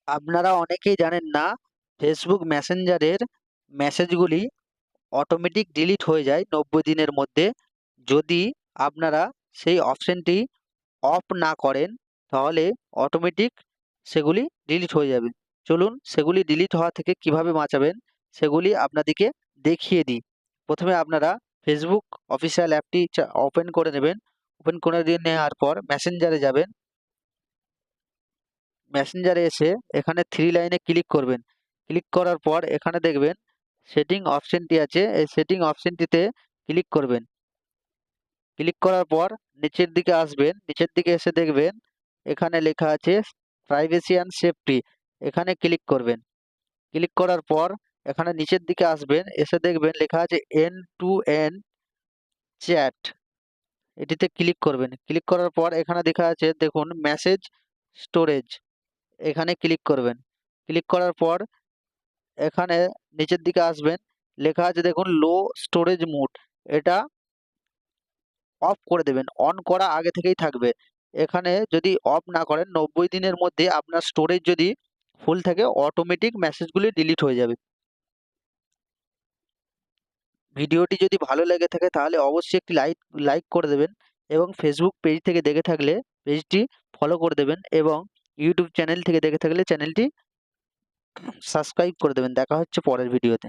আপনারা অনেকেই জানেন না ফেসবুক মেসেঞ্জারের মেসেজগুলি অটোমেটিক ডিলিট হয়ে যায় ৯০ দিনের মধ্যে। যদি আপনারা সেই অপশনটি অফ না করেন তাহলে অটোমেটিক সেগুলি ডিলিট হয়ে যাবে। চলুন সেগুলি ডিলিট হওয়া থেকে কিভাবে বাঁচাবেন সেগুলি আপনাদেরকে দেখিয়ে দিই। প্রথমে আপনারা ফেসবুক অফিসিয়াল অ্যাপটি ওপেন করে নেবেন। ওপেন করে দিয়ে নেওয়ার পর মেসেঞ্জারে যাবেন। মেসেঞ্জারে এসে এখানে 3 লাইনে ক্লিক করবেন। ক্লিক করার পর এখানে দেখবেন সেটিং অপশনটি আছে। এই সেটিং অপশনটিতে ক্লিক করবেন। ক্লিক করার পর নিচের দিকে আসবেন। নিচের দিকে এসে দেখবেন এখানে লেখা আছে প্রাইভেসি অ্যান্ড সেফটি। এখানে ক্লিক করবেন। ক্লিক করার পর এখানে নিচের দিকে আসবেন। এসে দেখবেন লেখা আছে এন্ড টু এন্ড চ্যাট। এটিতে ক্লিক করবেন। ক্লিক করার পর এখানে দেখা আছে দেখুন মেসেজ স্টোরেজ। এখানে ক্লিক করবেন। ক্লিক করার পর এখানে নিচের দিকে আসবেন। লেখা আছে দেখুন লো স্টোরেজ মোড। এটা অফ করে দেবেন। অন করা আগে থেকেই থাকবে। এখানে যদি অফ না করেন ৯০ দিনের মধ্যে আপনার স্টোরেজ যদি ফুল থাকে অটোমেটিক মেসেজগুলি ডিলিট হয়ে যাবে। ভিডিওটি যদি ভালো লেগে থাকে তাহলে অবশ্যই একটি লাইক করে দেবেন এবং ফেসবুক পেজ থেকে দেখে থাকলে পেজটি ফলো করে দেবেন এবং ইউটিউব চ্যানেল থেকে দেখে থাকলে চ্যানেলটি সাবস্ক্রাইব করে দেবেন। দেখা হচ্ছে পরের ভিডিওতে।